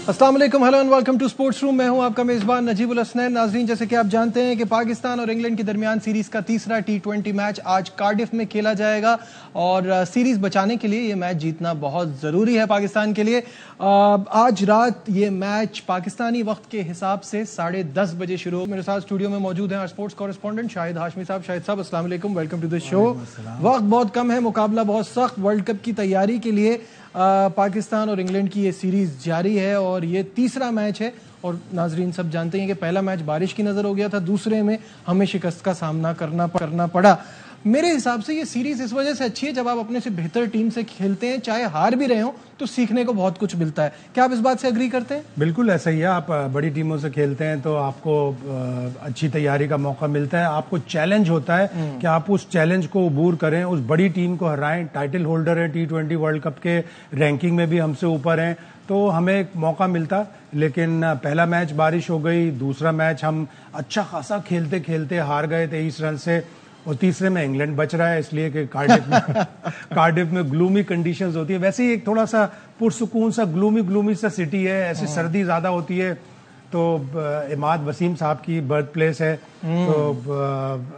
अस्सलाम वालेकुम, hello and welcome to sports room. मैं हूं आपका मेजबान नजीबुल हसनैन। नाजरीन, जैसे कि आप जानते हैं कि पाकिस्तान और इंग्लैंड के दरमियान सीरीज का तीसरा T20 मैच आज कार्डिफ में खेला जाएगा और सीरीज बचाने के लिए ये मैच जीतना बहुत ज़रूरी है पाकिस्तान के लिए। आज रात ये मैच पाकिस्तानी वक्त के हिसाब से 10:30 बजे शुरू हो। मेरे साथ स्टूडियो में मौजूद हैं स्पोर्ट्स कॉरेस्पॉन्डेंट शाहिद हाशमी साहब। शाहिद साहब, अस्सलाम वालेकुम, वेलकम टू द शो। वक्त बहुत कम है, मुकाबला बहुत सख्त। वर्ल्ड कप की तैयारी के लिए पाकिस्तान और इंग्लैंड की ये सीरीज जारी है और ये तीसरा मैच है। और नाजरीन सब जानते हैं कि पहला मैच बारिश की नज़र हो गया था, दूसरे में हमें शिकस्त का सामना करना पड़ा। मेरे हिसाब से ये सीरीज इस वजह से अच्छी है, जब आप अपने से बेहतर टीम से खेलते हैं, चाहे हार भी रहे हो तो सीखने को बहुत कुछ मिलता है। क्या आप इस बात से एग्री करते हैं? बिल्कुल ऐसा ही है। आप बड़ी टीमों से खेलते हैं तो आपको अच्छी तैयारी का मौका मिलता है। आपको चैलेंज होता है कि आप उस चैलेंज को अबूर करें, उस बड़ी टीम को हराएं। टाइटल होल्डर है T20 वर्ल्ड कप के, रैंकिंग में भी हमसे ऊपर हैं, तो हमें एक मौका मिलता। लेकिन पहला मैच बारिश हो गई, दूसरा मैच हम अच्छा खासा खेलते खेलते हार गए 23 रन से, और तीसरे में इंग्लैंड बच रहा है इसलिए कि कार्डिफ में ग्लूमी कंडीशंस होती है। वैसे ही एक थोड़ा सा पुरसुकून सा ग्लूमी सा सिटी है, ऐसी सर्दी ज़्यादा होती है। तो इमाद वसीम साहब की बर्थ प्लेस है, तो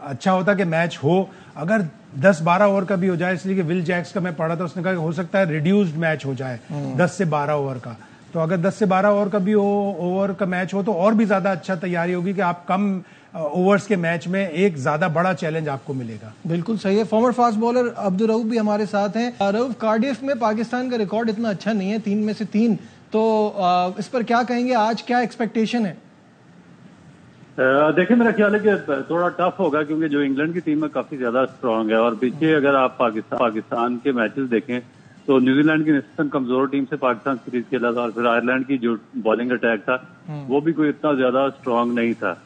अच्छा होता कि मैच हो। अगर 10-12 ओवर का भी हो जाए, इसलिए कि विल जैक्स का मैं पढ़ा था, उसने कहा हो सकता है रिड्यूस्ड मैच हो जाए 10 से 12 ओवर का। तो अगर 10 से 12 ओवर का भी ओवर का मैच हो तो और भी ज़्यादा अच्छा तैयारी होगी कि आप कम ओवर्स के मैच में एक ज्यादा बड़ा चैलेंज आपको मिलेगा। बिल्कुल सही है। Farmer fast bowler Abdul Rauf भी हमारे साथ हैं। रऊफ, कार्डिफ में पाकिस्तान का रिकॉर्ड इतना अच्छा नहीं है, 3 में से 3, तो इस पर क्या कहेंगे? आज क्या एक्सपेक्टेशन है? देखिए, मेरा ख्याल है कि थोड़ा टफ होगा क्योंकि जो इंग्लैंड की टीम है काफी ज्यादा स्ट्रांग है, और पीछे अगर आप पाकिस्तान के मैचेस देखें तो न्यूजीलैंड की निस्बतन कमजोर टीम से पाकिस्तान सीरीज खेला था, और फिर आयरलैंड की जो बॉलिंग अटैक था वो भी कोई इतना ज्यादा स्ट्रांग नहीं था।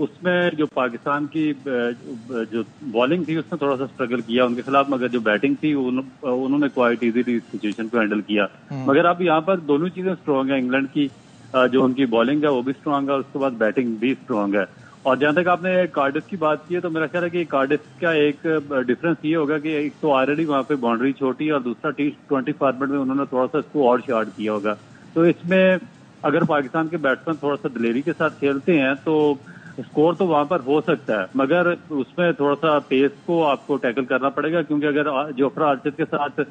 उसमें जो पाकिस्तान की जो बॉलिंग थी उसने थोड़ा सा स्ट्रगल किया उनके खिलाफ, मगर जो बैटिंग थी उन्होंने क्वाइट इजीली इस सिचुएशन को हैंडल किया। मगर अब यहाँ पर दोनों चीजें स्ट्रांग है, इंग्लैंड की जो उनकी बॉलिंग है वो भी स्ट्रांग है, उसके बाद बैटिंग भी स्ट्रांग है। और जहां तक आपने कार्डिफ की बात की है तो मेरा ख्याल है कि कार्डिफ का एक डिफरेंस ये होगा कि एक तो ऑलरेडी वहां पे बाउंड्री छोटी है, और दूसरा T20 फॉर्मेट में उन्होंने थोड़ा सा इसको और शार्ट किया होगा। तो इसमें अगर पाकिस्तान के बैट्समैन थोड़ा सा दिलेरी के साथ खेलते हैं तो स्कोर तो वहां पर हो सकता है, मगर उसमें थोड़ा सा पेस को आपको टैकल करना पड़ेगा, क्योंकि अगर जोफ्रा आर्चर के साथ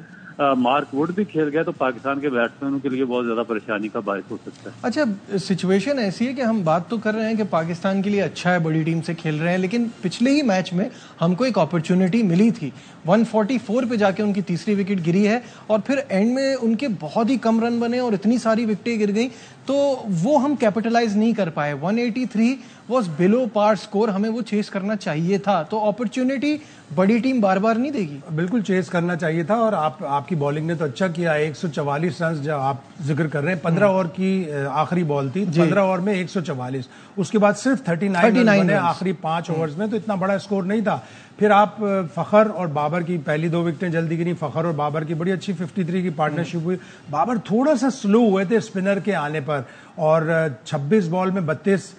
मार्क वुड भी खेल गया तो पाकिस्तान के बैट्समैनों के लिए बहुत ज्यादा परेशानी का बायस हो सकता है। अच्छा, सिचुएशन ऐसी है कि हम बात तो कर रहे हैं कि पाकिस्तान के लिए अच्छा है, बड़ी टीम से खेल रहे हैं, लेकिन पिछले ही मैच में हमको एक अपॉर्चुनिटी मिली थी। 144 पे जाके उनकी तीसरी विकेट गिरी है, और फिर एंड में उनके बहुत ही कम रन बने और इतनी सारी विकेटें गिर गई, तो वो हम कैपिटलाइज नहीं कर पाए। 183 वॉज बिलो पार स्कोर, हमें वो चेस करना चाहिए था। तो अपॉर्चुनिटी बड़ी टीम बार बार नहीं देगी। बिल्कुल चेस करना चाहिए था, और आपकी बॉलिंग ने तो अच्छा किया। 144 रन जो आप जिक्र कर रहे हैं, 15 ओवर की आखिरी बॉल थी, 15 ओवर में 144, उसके बाद सिर्फ 39 रन बने आखिरी 5 ओवर्स में, तो इतना बड़ा स्कोर नहीं था। फिर आप फखर और बाबर की पहली 2 विकेटें जल्दी गिरी, फखर और बाबर की बड़ी अच्छी 53 की पार्टनरशिप हुई। बाबर थोड़ा सा स्लो हुए थे स्पिनर के आने पर, और 26 बॉल में 32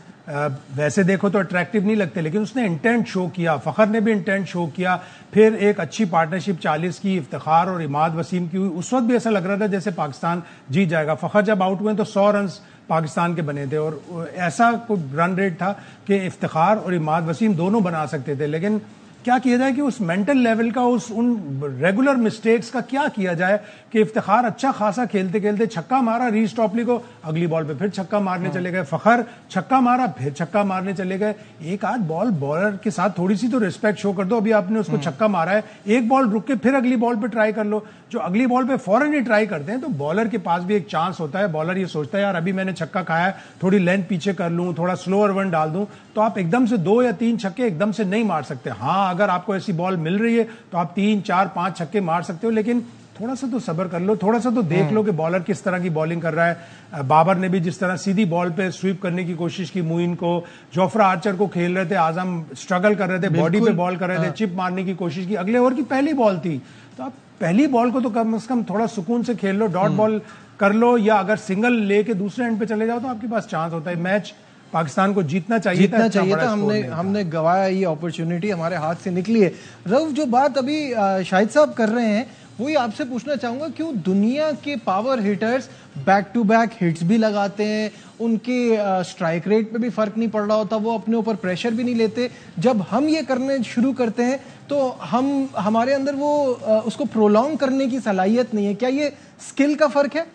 वैसे देखो तो अट्रैक्टिव नहीं लगते, लेकिन उसने इंटेंट शो किया, फखर ने भी इंटेंट शो किया। फिर एक अच्छी पार्टनरशिप 40 की इफ्तिखार और इमाद वसीम की हुई। उस वक्त भी ऐसा लग रहा था जैसे पाकिस्तान जीत जाएगा। फखर जब आउट हुए तो 100 रन पाकिस्तान के बने थे, और ऐसा कोई रन रेट था कि इफ्तिखार और इमाद वसीम दोनों बना सकते थे। लेकिन क्या किया जाए कि उस मेंटल लेवल का, उन रेगुलर मिस्टेक्स का क्या किया जाए कि इफ्तिखार अच्छा खासा खेलते खेलते छक्का मारा रीज स्टॉपली को, अगली बॉल पे फिर छक्का मारने चले गए। फखर छक्का मारा, फिर छक्का मारने चले गए। एक आध बॉल बॉलर के साथ थोड़ी सी तो रिस्पेक्ट शो कर दो। अभी आपने उसको छक्का मारा है, एक बॉल रुक के फिर अगली बॉल पे ट्राई कर लो। जो अगली बॉल पे फौरन ही ट्राई करते हैं तो बॉलर के पास भी एक चांस होता है। बॉलर ये सोचता है यार अभी मैंने छक्का खाया है, थोड़ी लेंथ पीछे कर लूं, थोड़ा स्लोअर वन डाल दूं, तो आप एकदम से 2 या 3 छक्के एकदम से नहीं मार सकते। हाँ, अगर आपको ऐसी बॉल मिल रही है तो आप 3, 4, 5 छक्के मार सकते हो, लेकिन थोड़ा सा तो सब्र कर लो, थोड़ा सा तो देख लो कि बॉलर किस तरह की बॉलिंग कर रहा है। बाबर ने भी जिस तरह सीधी बॉल पे स्वीप करने की कोशिश की मुइन को, जोफ्रा आर्चर को खेल रहे थे, आजम स्ट्रगल कर रहे थे, बॉडी पे बॉल कर रहे थे, चिप मारने की कोशिश की। अगले ओवर की पहली बॉल थी, तो आप पहली बॉल को तो कम से कम थोड़ा सुकून से खेल लो, डॉट बॉल कर लो, या अगर सिंगल लेके दूसरे एंड पे चले जाओ तो आपके पास चांस होता है। मैच पाकिस्तान को जीतना चाहिए था। हमने गवाया, ये अपॉर्चुनिटी हमारे हाथ से निकली है। रऊफ, जो बात अभी शाहिद साहब कर रहे हैं वही आपसे पूछना चाहूंगा, क्यों दुनिया के power hitters back to back hits भी लगाते हैं, उनके स्ट्राइक रेट पे भी फर्क नहीं पड़ रहा होता, वो अपने ऊपर प्रेशर भी नहीं लेते, जब हम ये करने शुरू करते हैं तो हमारे अंदर वो उसको प्रोलॉन्ग करने की सलाहियत नहीं है? क्या ये स्किल का फर्क है?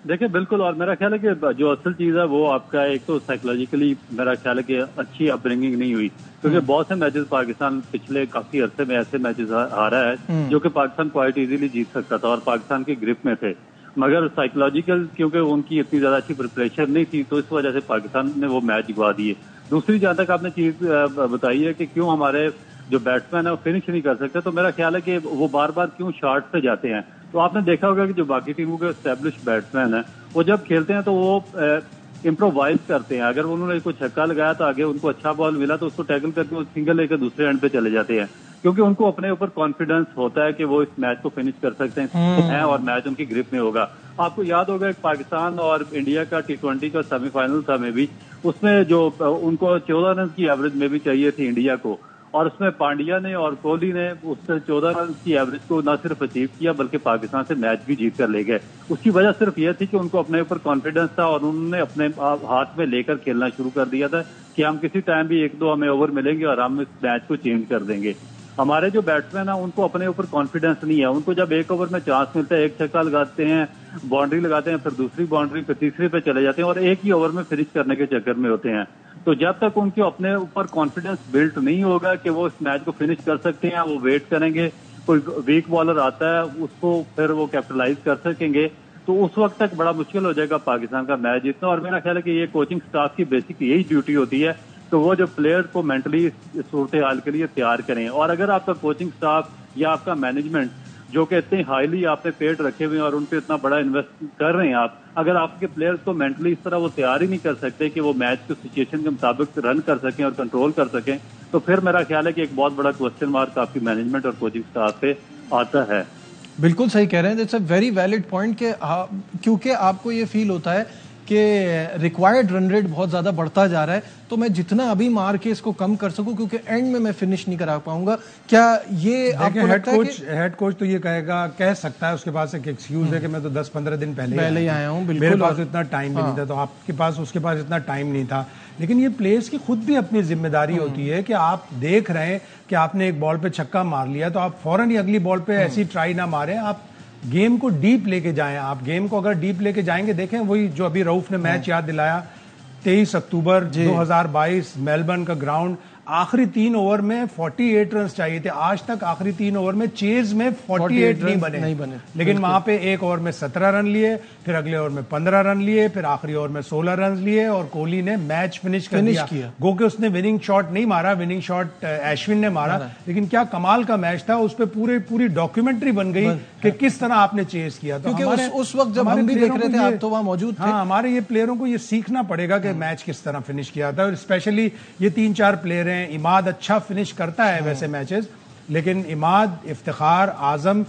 देखिए बिल्कुल, और मेरा ख्याल है कि जो असल चीज है वो आपका एक तो साइकोलॉजिकली मेरा ख्याल है कि अच्छी अपब्रिंगिंग नहीं हुई, क्योंकि बहुत से मैचेस पाकिस्तान पिछले काफी अरसे में ऐसे मैचेस हारा है जो कि पाकिस्तान क्वाइट इजीली जीत सकता था और पाकिस्तान की ग्रिप में थे, मगर साइकोलॉजिकल क्योंकि उनकी इतनी ज्यादा अच्छी प्रिपरेशन नहीं थी तो इस वजह से पाकिस्तान ने वो मैच जितवा दिए। दूसरी जहां तक आपने चीज बताई है कि क्यों हमारे जो बैट्समैन है वो फिनिश नहीं कर सकते, तो मेरा ख्याल है कि वो बार बार क्यों शॉर्ट पे जाते हैं। तो आपने देखा होगा कि जो बाकी टीमों के एस्टेब्लिश बैट्समैन हैं वो जब खेलते हैं तो वो इम्प्रोवाइज करते हैं। अगर उन्होंने कोई छक्का लगाया तो आगे उनको अच्छा बॉल मिला तो उसको टैकल करके वो सिंगल लेकर दूसरे एंड पे चले जाते हैं, क्योंकि उनको अपने ऊपर कॉन्फिडेंस होता है कि वो इस मैच को फिनिश कर सकते हैं और मैच उनकी ग्रिप में होगा। आपको याद होगा एक पाकिस्तान और इंडिया का T20 का सेमीफाइनल था में भी, उसमें जो उनको 14 रन की एवरेज में भी चाहिए थी इंडिया को, और उसमें पांड्या ने और कोहली ने उस 14 रन की एवरेज को न सिर्फ अचीव किया बल्कि पाकिस्तान से मैच भी जीत कर ले गए। उसकी वजह सिर्फ यह थी कि उनको अपने ऊपर कॉन्फिडेंस था और उन्होंने अपने हाथ में लेकर खेलना शुरू कर दिया था कि हम किसी टाइम भी 1-2 हमें ओवर मिलेंगे और हम इस मैच को चेंज कर देंगे। हमारे जो बैट्समैन है उनको अपने ऊपर कॉन्फिडेंस नहीं है, उनको जब एक ओवर में चांस मिलता है, एक छक्का लगाते हैं, बाउंड्री लगाते हैं, फिर दूसरी बाउंड्री, फिर तीसरी पे चले जाते हैं और एक ही ओवर में फिनिश करने के चक्कर में होते हैं। तो जब तक उनके अपने ऊपर कॉन्फिडेंस बिल्ट नहीं होगा कि वो इस मैच को फिनिश कर सकते हैं, वो वेट करेंगे, कोई वीक बॉलर आता है उसको फिर वो कैपिटलाइज कर सकेंगे, तो उस वक्त तक बड़ा मुश्किल हो जाएगा पाकिस्तान का मैच जीतना। और मेरा ख्याल है कि ये कोचिंग स्टाफ की बेसिक यही ड्यूटी होती है तो वो जो प्लेयर को मेंटली सूरत हाल के लिए तैयार करें। और अगर आपका कोचिंग स्टाफ या आपका मैनेजमेंट जो कि इतने हाईली आपने पेड रखे हुए हैं और उन पे इतना बड़ा इन्वेस्ट कर रहे हैं आप, अगर आपके प्लेयर्स को मेंटली इस तरह वो तैयार ही नहीं कर सकते कि वो मैच को सिचुएशन के मुताबिक रन कर सकें और कंट्रोल कर सकें, तो फिर मेरा ख्याल है कि एक बहुत बड़ा क्वेश्चन मार्क आपकी मैनेजमेंट और कोचिंग स्टाफ पे आता है। बिल्कुल सही कह रहे हैं, it's a very valid point कि क्योंकि आपको ये फील होता है कि रिक्वायर्ड रन रेट बहुत ज़्यादा बढ़ता जा रहा है, तो मैं जितना अभी मार के इसको कम कर सकूं क्योंकि एंड में मैं फिनिश नहीं करा पाऊंगा। क्या ये आपको लगता है कि हेड कोच तो ये कह सकता है, उसके पास एक एक्सक्यूज है कि मैं तो 10-15 दिन पहले ही आया हूं, मेरे पास इतना टाइम भी नहीं था, तो आपके पास उसके पास इतना टाइम नहीं था। लेकिन ये प्लेयर्स की खुद भी अपनी जिम्मेदारी होती है कि आप देख रहे हैं कि आपने एक बॉल पे छक्का मार लिया तो आप फौरन ही अगली बॉल पे ऐसी ट्राई ना मारें, आप गेम को डीप लेके जाएं। आप गेम को अगर डीप लेके जाएंगे, देखें वही जो अभी रऊफ ने मैच याद दिलाया, 23 अक्टूबर 2022 मेलबर्न का ग्राउंड, आखिरी 3 ओवर में 48 रन चाहिए थे। आज तक आखिरी 3 ओवर में चेज में 48 नहीं बने। लेकिन वहां पे एक ओवर में 17 रन लिए, फिर अगले ओवर में 15 रन लिए, फिर आखिरी ओवर में 16 रन लिए और कोहली ने मैच फिनिश किया। गो के उसने विनिंग शॉट नहीं मारा, विनिंग शॉट अश्विन ने मारा, लेकिन क्या कमाल का मैच था। उस पर पूरी डॉक्यूमेंट्री बन गई कि किस तरह आपने चेज किया। तो उस वक्त जब हम भी देख रहे थे आप तो वहां मौजूद थे। हाँ, हमारे ये प्लेयरों को ये सीखना पड़ेगा कि मैच किस तरह फिनिश किया था। और स्पेशली ये 3-4 प्लेयर हैं, इमाद अच्छा फिनिश करता है वैसे मैचेस, लेकिन इमाद, इफ्तिखार, आजम,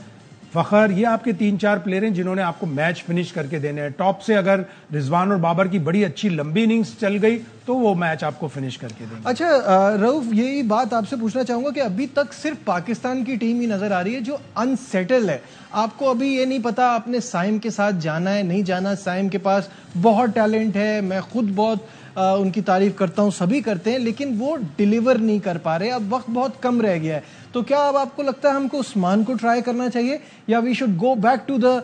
फखर, ये आपके 3-4 प्लेयर हैं जिन्होंने आपको मैच फिनिश करके देने हैं। टॉप से अगर रिजवान और बाबर की बड़ी अच्छी लंबी इनिंग्स चल गई तो वो मैच आपको फिनिश करके देंगे। अच्छा रऊफ, यही बात आपसे पूछना चाहूंगा कि अभी तक सिर्फ पाकिस्तान की टीम ही नजर आ रही है जो अनसेटल है। आपको अभी ये नहीं पता आपने साइम के साथ जाना है नहीं जाना। साइम के पास बहुत टैलेंट है, मैं खुद बहुत उनकी तारीफ करता हूं, सभी करते हैं, लेकिन वो डिलीवर नहीं कर पा रहे। अब वक्त बहुत कम रह गया है, तो क्या अब आपको लगता है हमको उस्मान को ट्राई करना चाहिए या we should go back to the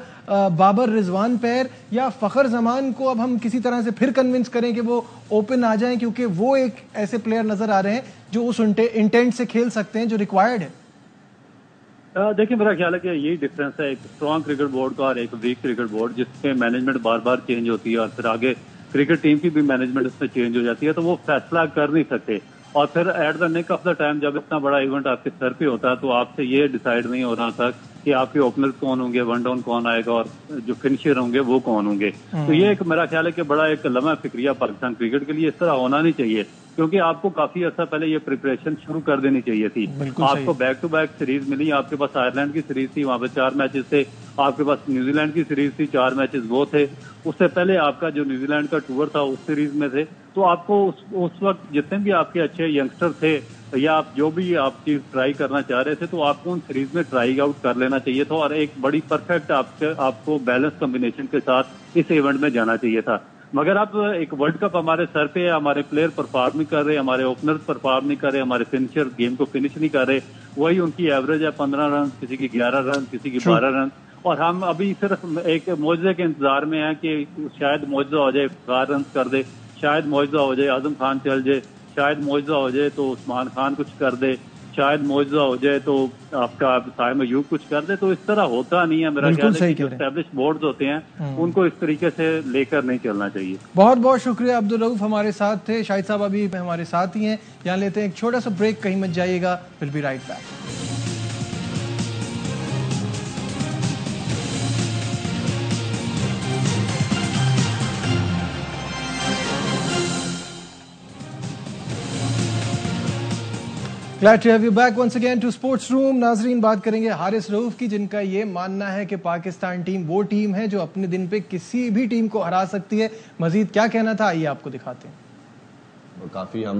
Babar Rizwan pair, या फखर जमान को अब हम किसी तरह से फिर कन्विंस करें कि वो ओपन आ जाएं, क्योंकि वो एक ऐसे प्लेयर नजर आ रहे हैं जो उस इंटेंट से खेल सकते हैं जो रिक्वायर्ड है। देखिए मेरा ख्याल है कि यही डिफरेंस है एक स्ट्रॉन्ग क्रिकेट बोर्ड का और एक वीक क्रिकेट बोर्ड, जिसमें मैनेजमेंट बार बार चेंज होती है और फिर आगे क्रिकेट टीम की भी मैनेजमेंट इसमें चेंज हो जाती है, तो वो फैसला कर नहीं सकते। और फिर at the nick of the time जब इतना बड़ा इवेंट आपके सर पे होता है तो आपसे ये डिसाइड नहीं हो रहा था कि आपके ओपनर्स कौन होंगे, वन डाउन कौन आएगा और जो फिनिशर होंगे वो कौन होंगे। तो ये एक मेरा ख्याल है कि बड़ा एक लम्हा फिक्रिया पाकिस्तान क्रिकेट के लिए इस तरह होना नहीं चाहिए, क्योंकि आपको काफी अर्सा पहले ये प्रिपरेशन शुरू कर देनी चाहिए थी। आपको बैक टू बैक सीरीज मिली, आपके पास आयरलैंड की सीरीज थी, वहां पे 4 मैचेस थे, आपके पास न्यूजीलैंड की सीरीज थी, 4 मैचेस वो थे, उससे पहले आपका जो न्यूजीलैंड का टूर था उस सीरीज में थे। तो आपको उस वक्त जितने भी आपके अच्छे यंगस्टर थे या आप जो भी आप चीज ट्राई करना चाह रहे थे तो आपको उन सीरीज में ट्राई आउट कर लेना चाहिए था और एक बड़ी परफेक्ट आपको बैलेंस कॉम्बिनेशन के साथ इस इवेंट में जाना चाहिए था। मगर अब एक वर्ल्ड कप हमारे सर पे है, हमारे प्लेयर परफॉर्म नहीं कर रहे, हमारे ओपनर्स परफॉर्म नहीं कर रहे, हमारे फिनिशर गेम को फिनिश नहीं कर रहे, वही उनकी एवरेज है 15 रन, किसी की 11 रन, किसी की 12 रन। और हम अभी सिर्फ एक मौजूदे के इंतजार में हैं कि शायद मौजूदा हो जाए, 4 रन कर दे, शायद मौजूदा हो जाए आजम खान चल जाए, शायद मौजूदा हो जाए तो उस्मान खान कुछ कर दे, शायद मौजूदा हो जाए तो आपका साइम अयूब कुछ कर दे। तो इस तरह होता नहीं है। मेरा ख्याल है कि जो एस्टेब्लिश बोर्ड्स होते हैं उनको इस तरीके से लेकर नहीं चलना चाहिए। बहुत बहुत शुक्रिया अब्दुल रऊफ हमारे साथ थे। शाहिद साहब अभी हमारे साथ ही हैं। यहाँ लेते हैं एक छोटा सा ब्रेक, कहीं मत जाइएगा, will be right back. Glad to have you back once again to Sports Room। नाजरीन, बात करेंगे हारिस रऊफ की, जिनका ये मानना है कि पाकिस्तान टीम वो टीम है जो अपने दिन पे किसी भी टीम को हरा सकती है। मजीद क्या कहना था, आइए आपको दिखाते हैं। काफी हम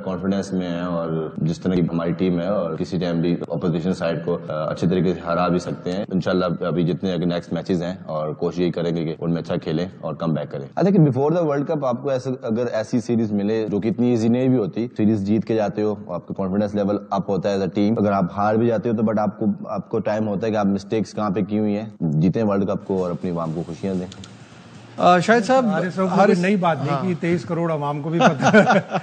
कॉन्फिडेंस में हैं और जिस तरह की हमारी टीम है और किसी टाइम भी अपोजिशन साइड को अच्छे तरीके से हरा भी सकते हैं इंशाल्लाह। अभी जितने नेक्स्ट मैचेस हैं और कोशिश यही करेंगे कि उनमें अच्छा खेलें और कम बैक करें। I think before the world cup आपको अगर ऐसी सीरीज मिले जो कि इतनी इजी नहीं भी होती, सीरीज जीत के जाते हो, आपका कॉन्फिडेंस लेवल अप होता है एज अ टीम। अगर आप हार भी जाते हो तो बट आपको टाइम होता है कि आप मिस्टेक्स कहाँ पे की हुई है, जीतें वर्ल्ड कप को और अपनी आवाम को खुशियां दें। शाहिद साहब, हारिस नई बात नहीं कि 23 करोड़ अवाम को भी पता है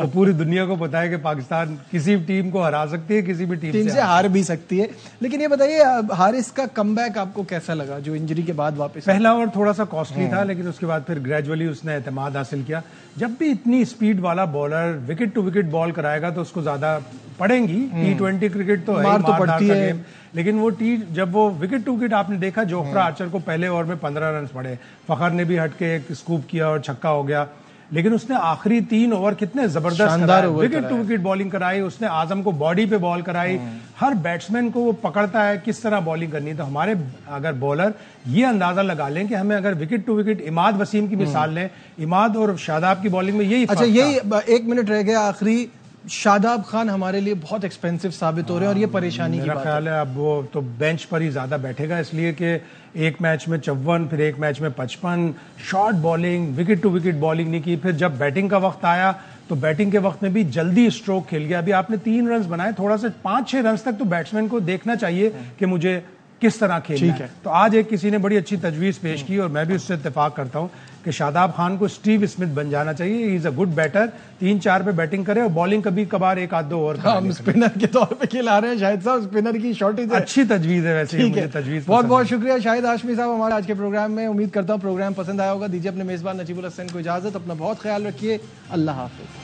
और पूरी दुनिया को पता है कि पाकिस्तान किसी टीम को हरा सकती है, किसी भी टीम से हार भी सकती है। लेकिन ये बताइए, हारिस का कमबैक आपको कैसा लगा जो इंजरी के बाद वापस? पहला ओवर थोड़ा सा कॉस्टली था, लेकिन उसके बाद फिर ग्रेजुअली उसने एतमाद हासिल किया। जब भी इतनी स्पीड वाला bowler wicket to wicket ball कराएगा तो उसको ज्यादा पड़ेंगी। T20 क्रिकेट तो मार तो पड़ती है, लेकिन वो जब वो विकेट टू विकेट आपने देखा, जोफ्रा आर्चर को पहले ओवर में 15 रन पड़े, फखर ने भी हटके एक स्कूप किया और छक्का हो गया। लेकिन उसने आखिरी 3 ओवर कितने जबरदस्त विकेट टू विकेट बॉलिंग कराई। उसने आजम को बॉडी पे बॉल कराई। हर बैट्समैन को वो पकड़ता है किस तरह बॉलिंग करनी है। तो हमारे अगर बॉलर ये अंदाजा लगा लें कि हमें अगर wicket to wicket Imad Wasim की मिसाल लें, इमाद और शादाब की बॉलिंग में यही अच्छा, यही 1 मिनट रह गया आखिरी। शादाब खान हमारे लिए बहुत एक्सपेंसिव साबित हो रहे हैं और ये परेशानी की बात है। मेरा ख्याल है अब वो तो बेंच पर ही ज्यादा बैठेगा, इसलिए कि एक मैच में 54, फिर एक मैच में 55, short bowling, wicket to wicket bowling नहीं की। फिर जब बैटिंग का वक्त आया तो बैटिंग के वक्त में भी जल्दी स्ट्रोक खेल गया। अभी आपने 3 रन बनाए, थोड़ा सा 5-6 रन तक तो बैट्समैन को देखना चाहिए कि मुझे किस तरह खेलना है। तो आज एक किसी ने बड़ी अच्छी तजवीज पेश की और मैं भी उससे इत्तेफाक करता हूं कि शादाब खान को स्टीव स्मिथ बन जाना चाहिए। He is a good batter, 3-4 पे बैटिंग करे और बॉलिंग कभी कभार 1-2 ओवर। हम स्पिनर के तौर पे खिला रहे हैं शाहिद साहब, स्पिनर की शॉर्टेज अच्छी तजवीज है वैसे। मुझे तजवीज बहुत बहुत शुक्रिया शाहिद हाशमी साहब हमारे आज के प्रोग्राम में। उम्मीद करता हूँ प्रोग्राम पसंद आया होगा। दीजिए अपने मेजबान नजीबुल हसन को इजाजत। अपना बहुत ख्याल रखिए। अल्लाह हाफिज।